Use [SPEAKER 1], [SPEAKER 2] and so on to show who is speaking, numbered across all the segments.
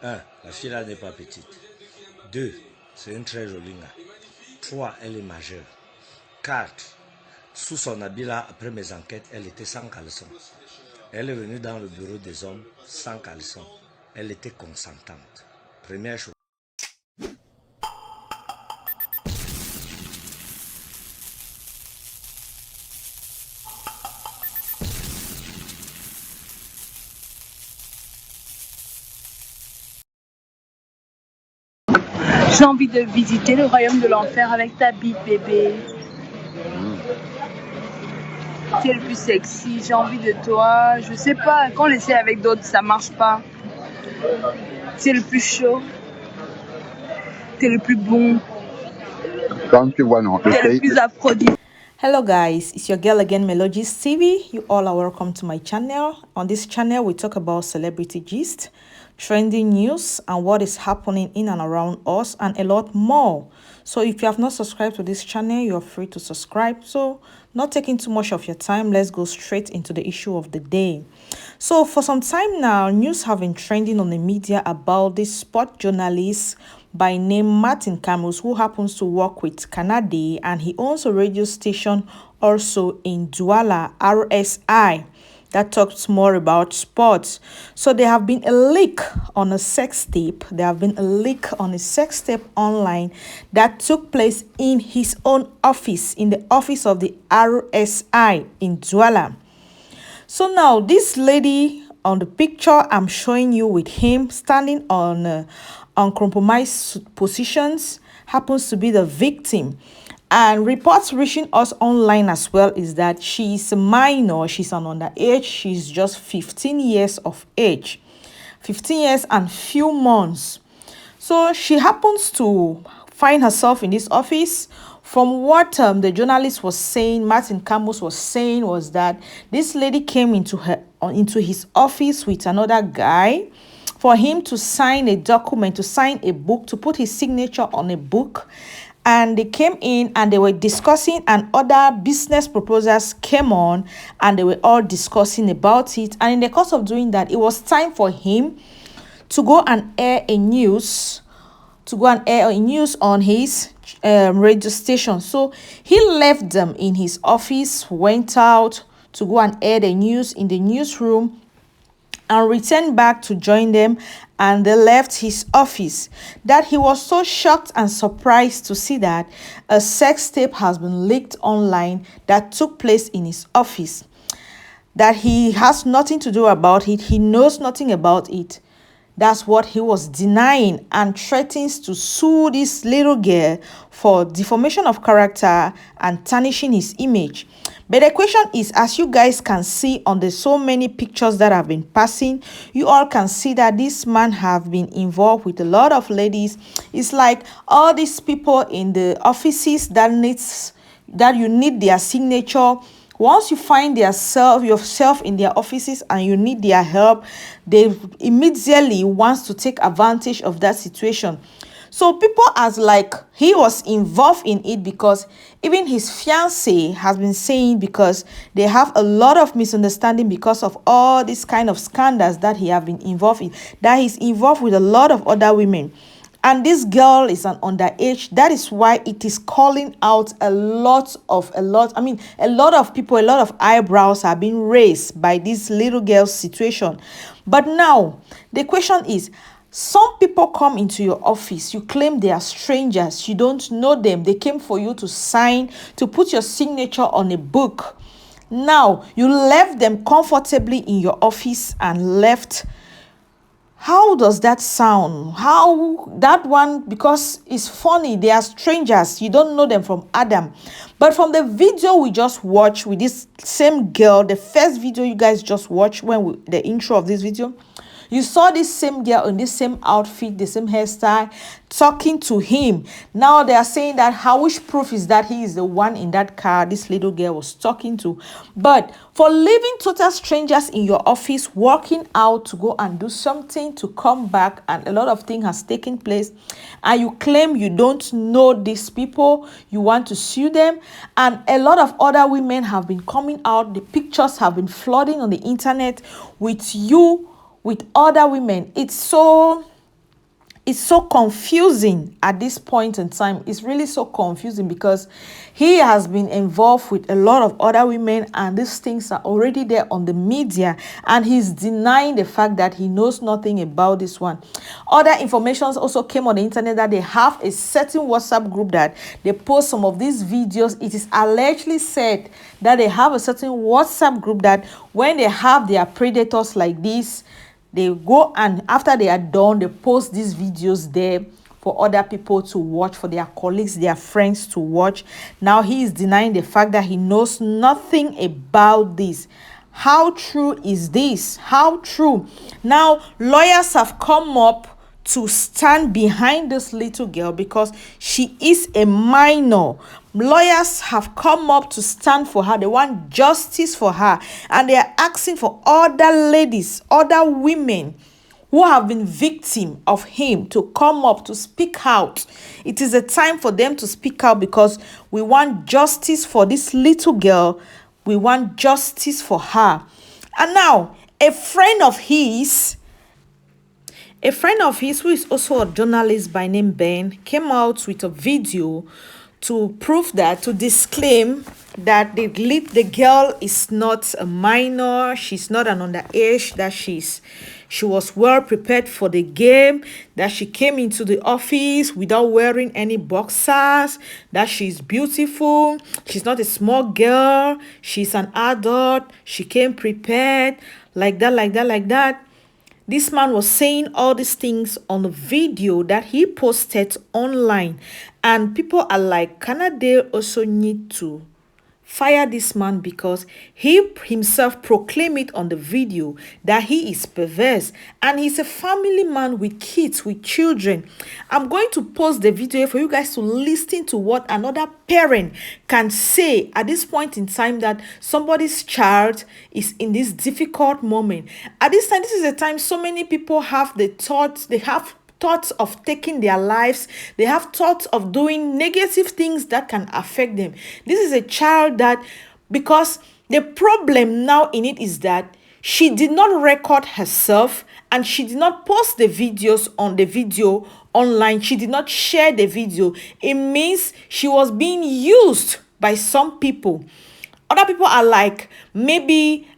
[SPEAKER 1] 1. La fille là n'est pas petite. 2. C'est une très jolie gars. 3. Elle est majeure. 4. Sous son habit là, après mes enquêtes, elle était sans caleçon. Elle est venue dans le bureau des hommes sans caleçon. Elle était consentante. Première chose.
[SPEAKER 2] J'ai envie de visiter le royaume de l'enfer avec ta bite, bébé. Tu es le plus sexy, j'ai envie de toi. Je sais pas, quand on l'essaie avec d'autres, ça marche pas. Tu es le plus chaud. Tu es le plus bon. Tu es le plus aphrodisiaque.
[SPEAKER 3] Hello guys, it's your girl again, Melo TV. You all are welcome to my channel. On this channel, we talk about celebrity gist, trending news, and what is happening in and around us, and a lot more. So if you have not subscribed to this channel, you're free to subscribe. So not taking too much of your time, let's go straight into the issue of the day. So for some time now, news have been trending on the media about this sport journalist by name Martin Camus, who happens to work with Canada, and he owns a radio station also in Douala, RSI, that talks more about sports. So there have been a leak on a sex tape. There have been a leak on a sex tape online that took place in his own office, in the office of the RSI in Douala. So now this lady on the picture I'm showing you with him standing on uncompromised positions happens to be the victim. And reports reaching us online as well is that she is a minor, she's an underage, she's just 15 years of age, 15 years and few months. So she happens to find herself in this office. From what the journalist was saying, Martin Camus was saying, was that this lady came into his office with another guy for him to sign a document, to sign a book, to put his signature on a book. And they came in and they were discussing, and other business proposals came on and they were all discussing about it. And in the course of doing that, it was time for him to go and air a news, on his radio station. So he left them in his office, went out to go and air the news in the newsroom, and returned back to join them, and they left his office. That he was so shocked and surprised to see that a sex tape has been leaked online that took place in his office, that he has nothing to do about it, he knows nothing about it. That's what he was denying, and threatens to sue this little girl for defamation of character and tarnishing his image. But the question is, as you guys can see on the so many pictures that have been passing, you all can see that this man have been involved with a lot of ladies. It's like all these people in the offices that you need their signature. Once you find yourself in their offices and you need their help, they immediately wants to take advantage of that situation. So people as like he was involved in it, because even his fiancée has been saying, because they have a lot of misunderstanding because of all these kind of scandals that he have been involved in, that he's involved with a lot of other women. And this girl is an underage. That is why it is calling out a lot of people, a lot of eyebrows are being raised by this little girl's situation. But now the question is, some people come into your office, you claim they are strangers, you don't know them, they came for you to sign, to put your signature on a book. Now you left them comfortably in your office and left. How does that sound? How that one, because it's funny, they are strangers, you don't know them from Adam. But from the video we just watched with this same girl, the first video you guys just watched, the intro of this video, you saw this same girl in this same outfit, the same hairstyle, talking to him. Now they are saying that which proof is that he is the one in that car this little girl was talking to. But for leaving total strangers in your office, working out to go and do something, to come back, and a lot of things has taken place, and you claim you don't know these people, you want to sue them, and a lot of other women have been coming out, the pictures have been flooding on the internet with you, with other women. It's so it's so confusing at this point in time. It's really so confusing because he has been involved with a lot of other women, and these things are already there on the media, and he's denying the fact that he knows nothing about this one. Other informations also came on the internet that they have a certain WhatsApp group that they post some of these videos. It is allegedly said that they have a certain WhatsApp group that when they have their predators like this, they go, and after they are done, they post these videos there for other people to watch, for their colleagues, their friends to watch. Now he is denying the fact that he knows nothing about this. How true is this? How true? Now lawyers have come up to stand behind this little girl because she is a minor. Lawyers have come up to stand for her. They want justice for her, and they are asking for other ladies, other women who have been victim of him to come up to speak out. It is a time for them to speak out because we want justice for this little girl. We want justice for her. And now a friend of his who is also a journalist by name Ben came out with a video to prove that, to disclaim that the girl is not a minor, she's not an underage, that she was well prepared for the game, that she came into the office without wearing any boxers, that she's beautiful, she's not a small girl, she's an adult, she came prepared, like that. This man was saying all these things on a video that he posted online. And people are like, Canada also need to fire this man because he himself proclaimed it on the video that he is perverse and he's a family man with kids, with children. I'm going to post the video for you guys to listen to what another parent can say at this point in time that somebody's child is in this difficult moment. At this time, this is a time so many people have the thoughts, they have thoughts of taking their lives. They have thoughts of doing negative things that can affect them. This is a child that, because the problem now in it is that she did not record herself and she did not post the videos on the video online. She did not share the video. It means she was being used by some people. Other people are like, maybe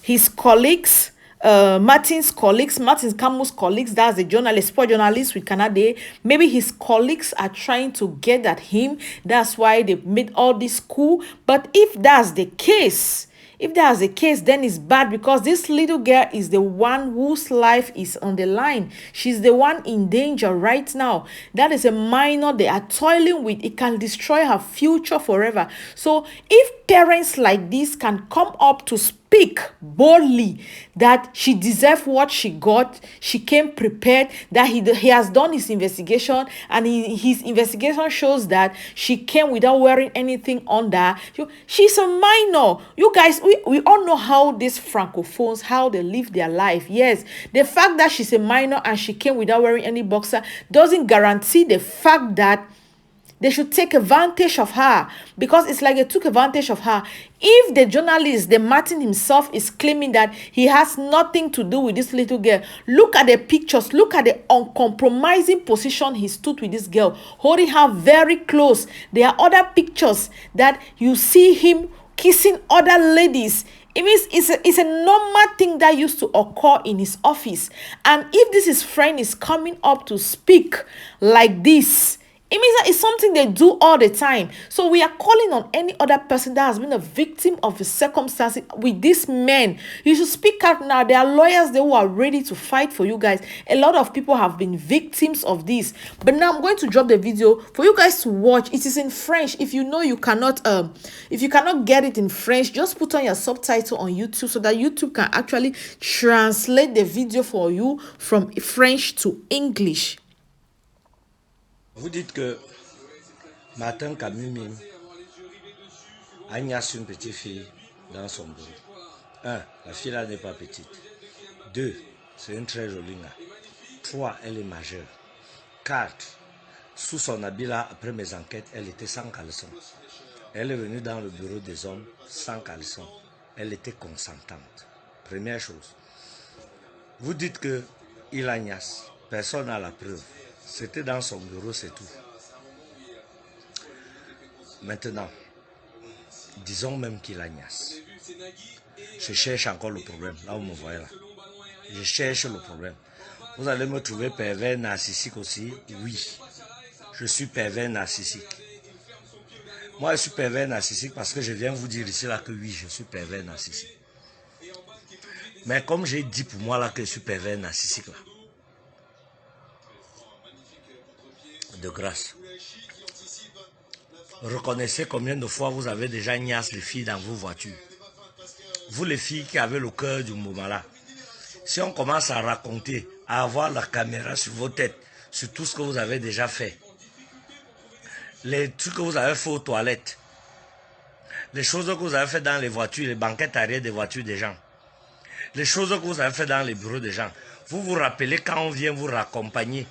[SPEAKER 3] his colleagues, Martin's Camus colleagues, that's a journalist, sport journalist with Canada. Maybe his colleagues are trying to get at him. That's why they made all this cool. But if that's the case, then it's bad because this little girl is the one whose life is on the line. She's the one in danger right now. That is a minor they are toiling with. It can destroy her future forever. So if parents like this can come up to speak boldly that she deserves what she got, she came prepared, that he has done his investigation, and his investigation shows that she came without wearing anything under. She's a minor. You guys, we all know how these francophones, how they live their life. Yes, the fact that she's a minor and she came without wearing any boxer doesn't guarantee the fact that they should take advantage of her, because it's like they took advantage of her. If the journalist, the Martin himself, is claiming that he has nothing to do with this little girl, look at the pictures, look at the uncompromising position he stood with this girl, holding her very close. There are other pictures that you see him kissing other ladies. It means it's a normal thing that used to occur in his office. And if this his friend is coming up to speak like this, it means that it's something they do all the time. So we are calling on any other person that has been a victim of the circumstances with these men. You should speak out now. There are lawyers there who are ready to fight for you guys. A lot of people have been victims of this. But now I'm going to drop the video for you guys to watch. It is in French. If you know you cannot, if you cannot get it in French, just put on your subtitle on YouTube so that YouTube can actually translate the video for you from French to English.
[SPEAKER 1] Vous dites que Martin Camus Mimb agnace une petite fille dans son bureau. 1. La fille là n'est pas petite. 2. C'est une très jolie gars. 3. Elle est majeure. 4. Sous son habit là, après mes enquêtes, elle était sans caleçon. Elle est venue dans le bureau des hommes sans caleçon. Elle était consentante. Première chose. Vous dites que il agnace. Personne n'a la preuve. C'était dans son bureau, c'est tout. Maintenant, disons même qu'il agnace. Je cherche encore le problème. Là, vous me voyez là. Je cherche le problème. Vous allez me trouver pervers narcissique aussi? Oui. Je suis pervers narcissique. Moi, je suis pervers narcissique parce que je viens vous dire ici là que oui, je suis pervers narcissique. Mais comme j'ai dit pour moi là que je suis pervers narcissique là, de grâce, reconnaissez combien de fois vous avez déjà niasse les filles dans vos voitures. Vous les filles qui avez le cœur du moment là. Si on commence à raconter, à avoir la caméra sur vos têtes, sur tout ce que vous avez déjà fait, les trucs que vous avez fait aux toilettes, les choses que vous avez fait dans les voitures, les banquettes arrière des voitures des gens, les choses que vous avez fait dans les bureaux des gens, vous vous rappelez quand on vient vous raccompagner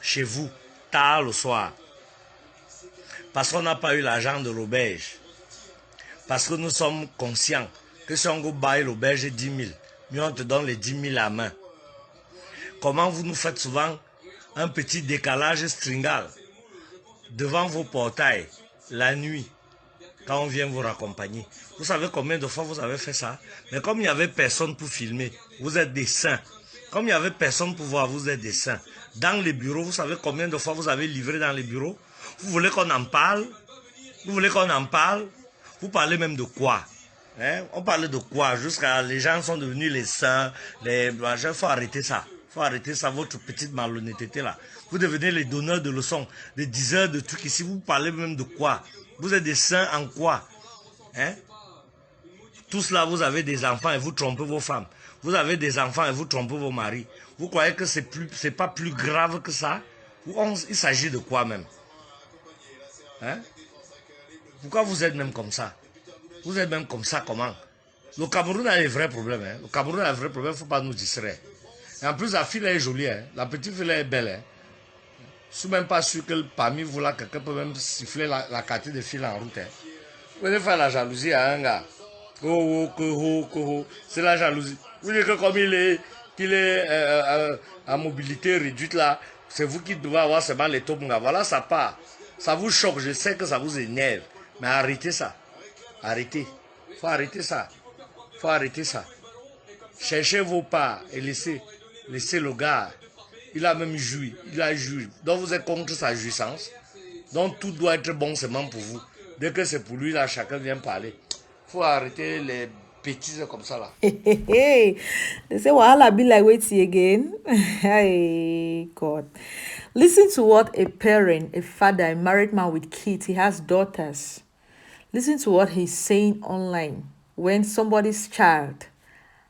[SPEAKER 1] chez vous, tard le soir, parce qu'on n'a pas eu l'argent de l'auberge, parce que nous sommes conscients que si on vous baille l'auberge 10 000, mais on te donne les 10 000 à main. Comment vous nous faites souvent un petit décalage stringal devant vos portails la nuit quand on vient vous raccompagner. Vous savez combien de fois vous avez fait ça? Mais comme il n'y avait personne pour filmer, vous êtes des saints. Comme il n'y avait personne pour voir, vous êtes des saints. Dans les bureaux, vous savez combien de fois vous avez livré dans les bureaux? Vous voulez qu'on en parle? Vous voulez qu'on en parle? Vous parlez même de quoi? Hein? On parle de quoi? Jusqu'à les gens sont devenus les saints. Il faut arrêter ça. Il faut arrêter ça, votre petite malhonnêteté là. Vous devenez les donneurs de leçons, des diseurs de trucs ici. Vous parlez même de quoi? Vous êtes des saints en quoi? Hein? Tous là, vous avez des enfants et vous trompez vos femmes. Vous avez des enfants et vous trompez vos maris. Vous croyez que c'est pas plus grave que ça? Il s'agit de quoi même? Hein? Pourquoi vous êtes même comme ça? Vous êtes même comme ça comment? Le Cameroun a des vrais problèmes. Hein? Le Cameroun a des vrais problèmes, il ne faut pas nous distraire. Et en plus, la fille est jolie. Hein? La petite fille est belle. Hein? Je ne suis même pas sûr que parmi vous là, quelqu'un peut même siffler la quantité de filles en route. Hein? Vous allez faire la jalousie à un gars. C'est la jalousie. Vous dites que comme qu'il est à mobilité réduite là, c'est vous qui devez avoir seulement les topunga. Voilà, ça part. Ça vous choque, je sais que ça vous énerve. Mais arrêtez ça. Arrêtez. Il faut arrêter ça. Il faut arrêter ça. Cherchez vos parts et laissez le gars. Il a même joui. Il a joui. Donc vous êtes contre sa jouissance. Donc tout doit être bon seulement pour vous. Dès que c'est pour lui, là, chacun vient parler. Il faut arrêter les bêtises comme ça là.
[SPEAKER 3] They say wahala be like wetin again. Hey God. Listen to what a parent, a father, a married man with kids, he has daughters. Listen to what he's saying online when somebody's child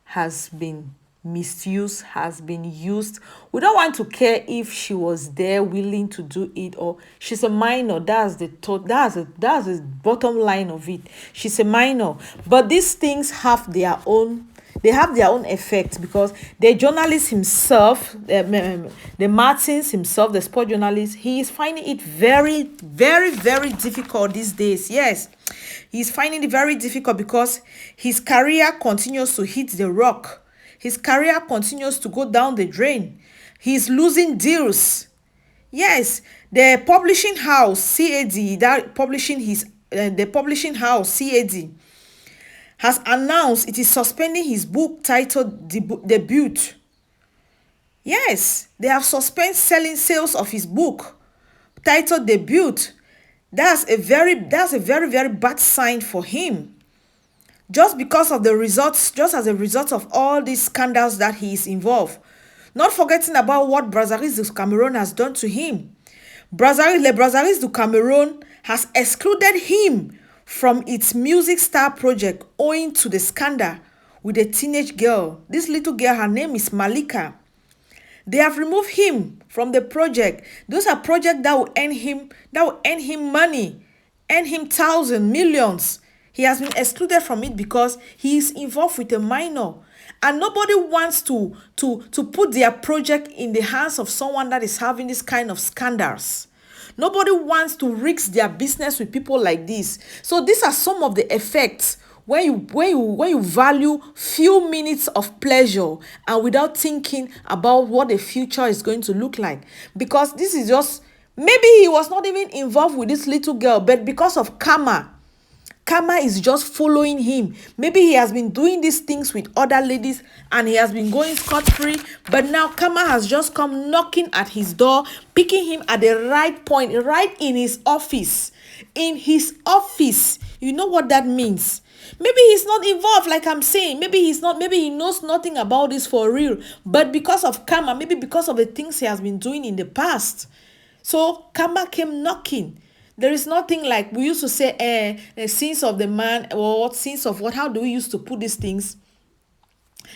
[SPEAKER 3] has been misused, has been used. We don't want to care if she was there willing to do it or she's a minor. That's the thought. That's the bottom line of it. She's a minor. But these things have their own, they have their own effect because the journalist himself, the Martins himself, the sport journalist, he is finding it very, very, very difficult these days. Yes, he's finding it very difficult because his career continues to hit the rock. His career continues to go down the drain. He's losing deals. Yes, the publishing house, CAD, that publishing his the publishing house, CAD, has announced it is suspending his book titled Debut. Yes, they have suspended sales of his book titled Debut. That's a very, very bad sign for him. Just because of the results, just as a result of all these scandals that he is involved. Not forgetting about what Brazzaville du Cameroun has done to him. Brazzaville du Cameroun has excluded him from its music star project owing to the scandal with a teenage girl. This little girl, her name is Malika. They have removed him from the project. Those are projects that will earn him money, earn him thousands, millions. He has been excluded from it because he is involved with a minor. And nobody wants to put their project in the hands of someone that is having this kind of scandals. Nobody wants to risk their business with people like this. So these are some of the effects when you value few minutes of pleasure and without thinking about what the future is going to look like. Because this is just, maybe he was not even involved with this little girl, but because of Karma is just following him. Maybe he has been doing these things with other ladies and he has been going scot-free, but now Karma has just come knocking at his door, picking him at the right point, right in his office. In his office. You know what that means? Maybe he's not involved, like I'm saying. Maybe he knows nothing about this for real. But because of Karma, maybe because of the things he has been doing in the past. So Karma came knocking. There is nothing like, we used to say, the sins of the man, or what sins of what? How do we used to put these things?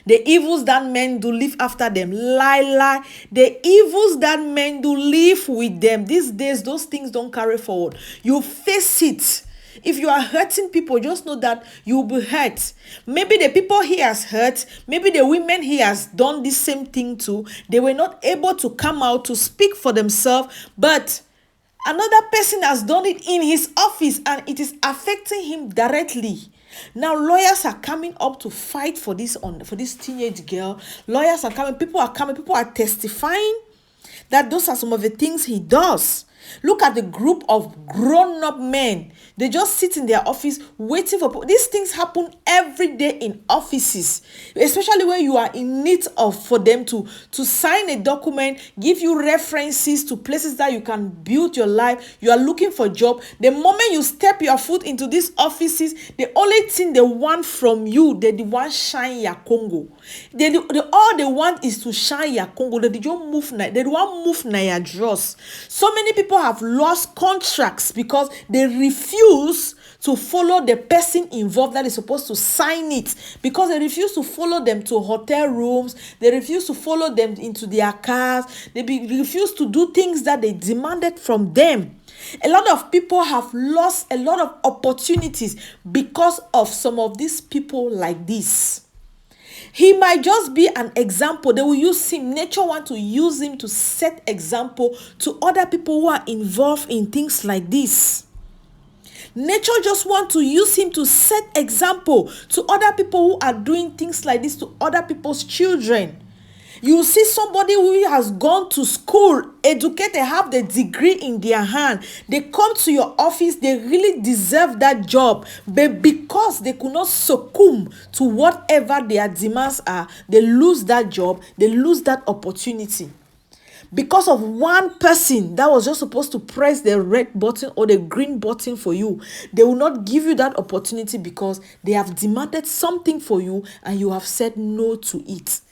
[SPEAKER 3] The evils that men do live after them. Lie. The evils that men do live with them. These days, those things don't carry forward. You face it. If you are hurting people, just know that you will be hurt. Maybe the people he has hurt, maybe the women he has done the same thing to, they were not able to come out to speak for themselves, but another person has done it in his office and it is affecting him directly. Now lawyers are coming up to fight for this teenage girl. Lawyers are coming, people are testifying that those are some of the things he does. Look at the group of grown-up men. They just sit in their office waiting for people. These things happen every day in offices, especially when you are in need of for them to sign a document, give you references to places that you can build your life. You are looking for a job. The moment you step your foot into these offices, the only thing they want from you, they want shine your Congo. All they want is to shine your Congo. They don't move. They don't move na your draws. So many people have lost contracts because they refuse to follow the person involved that is supposed to sign it, because they refuse to follow them to hotel rooms, they refuse to follow them into their cars, refuse to do things that they demanded from them. A lot of people have lost a lot of opportunities because of some of these people like this. He might just be an example. They will use him. Nature want to use him to set example to other people who are involved in things like this. Nature just want to use him to set example to other people who are doing things like this to other people's children. You see somebody who has gone to school, educated, have the degree in their hand. They come to your office, they really deserve that job. But because they could not succumb to whatever their demands are, they lose that job, they lose that opportunity. Because of one person that was just supposed to press the red button or the green button for you, they will not give you that opportunity because they have demanded something for you and you have said no to it.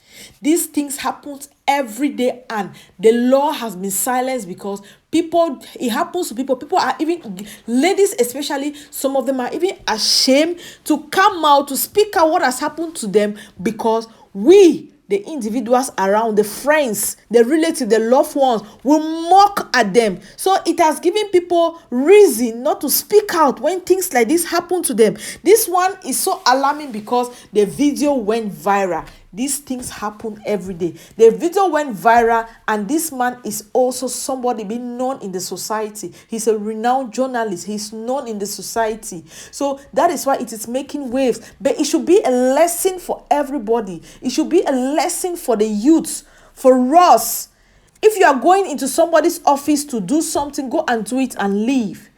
[SPEAKER 3] These things happen every day and the law has been silenced because it happens to people. People are even, ladies especially, some of them are even ashamed to come out to speak out what has happened to them because the individuals around, the friends, the relatives, the loved ones will mock at them. So it has given people reason not to speak out when things like this happen to them. This one is so alarming because the video went viral. These things happen every day. The video went viral and this man is also somebody being known in the society. He's a renowned journalist. He's known in the society. So that is why it is making waves. But it should be a lesson for everybody. It should be a lesson for the youths, for us. If you are going into somebody's office to do something, go and do it and leave.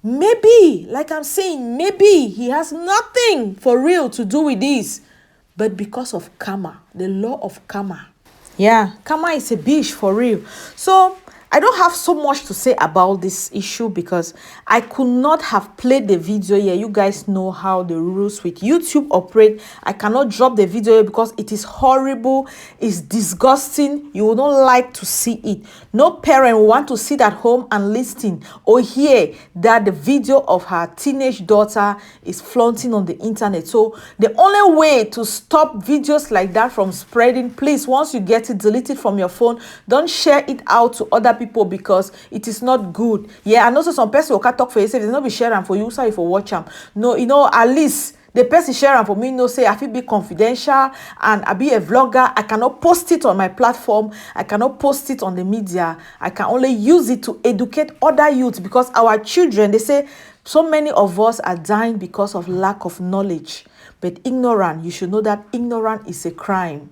[SPEAKER 3] Maybe, like I'm saying, maybe he has nothing for real to do with this. But because of karma, the law of karma. Yeah, karma is a bitch for real. So I don't have so much to say about this issue because I could not have played the video here. You guys know how the rules with YouTube operate. I cannot drop the video here because it is horrible. It's disgusting. You will not like to see it. No parent will want to sit at home and listen or hear that the video of her teenage daughter is flaunting on the internet. So the only way to stop videos like that from spreading, please, once you get it, delete it from your phone. Don't share it out to other people because it is not good. Yeah, and also some person will talk for yourself. They not be sharing for you, sorry for watch them. No, at least the person share am for me know say I fit be confidential and I be a vlogger. I cannot post it on my platform. I cannot post it on the media. I can only use it to educate other youth, because our children, they say so many of us are dying because of lack of knowledge. But ignorant, you should know that ignorant is a crime.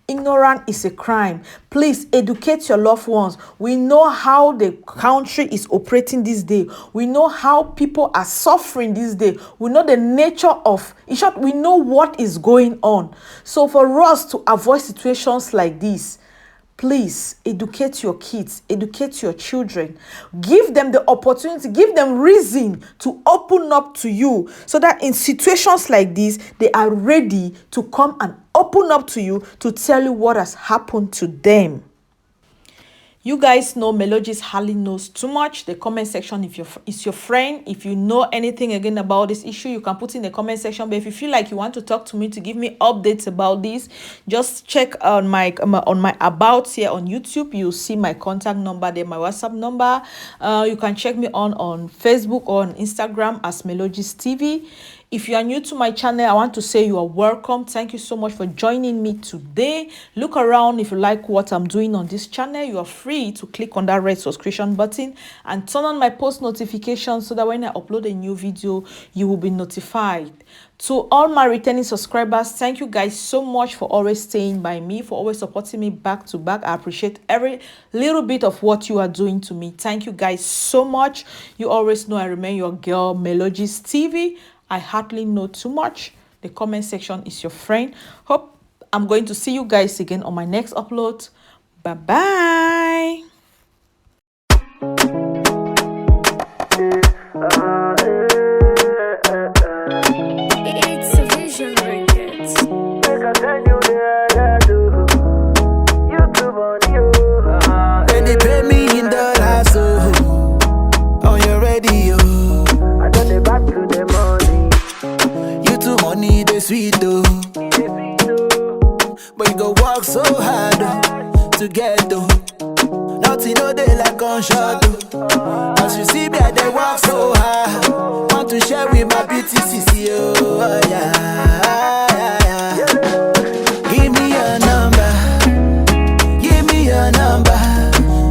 [SPEAKER 3] Ignorant is a crime. Please educate your loved ones. We know how the country is operating this day. We know how people are suffering this day. We know the nature of, in short, we know what is going on. So for us to avoid situations like this, please educate your kids, educate your children, give them the opportunity, give them reason to open up to you, so that in situations like this, they are ready to come and open up to you to tell you what has happened to them. You guys know Melogist hardly knows too much. The comment section, if is your friend, if you know anything again about this issue, you can put in the comment section. But if you feel like you want to talk to me, to give me updates about this, just check on my about here on YouTube. You'll see my contact number there, my WhatsApp number. You can check me on Facebook or on Instagram as Melogist TV. If you are new to my channel, I want to say you are welcome. Thank you so much for joining me today. Look around. If you like what I'm doing on this channel, you are free to click on that red subscription button and turn on my post notifications, so that when I upload a new video, you will be notified. To all my returning subscribers, thank you guys so much for always staying by me, for always supporting me back to back. I appreciate every little bit of what you are doing to me. Thank you guys so much. You always know I remain your girl, Melogist TV. I hardly know too much. The comment section is your friend. Hope I'm going to see you guys again on my next upload. Bye-bye.
[SPEAKER 4] It's a vision records.
[SPEAKER 5] When they pay me in dollars, oh, on your radio, I got the back to the money. You too money, they sweet though, but you go work so hard to get though. Nothing no day like gunshot though. As you see me, I they work so hard. Want to share with my beauty CC, oh yeah, yeah, yeah. Give me your number, give me your number.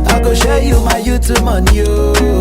[SPEAKER 5] I go share you my YouTube money, oh.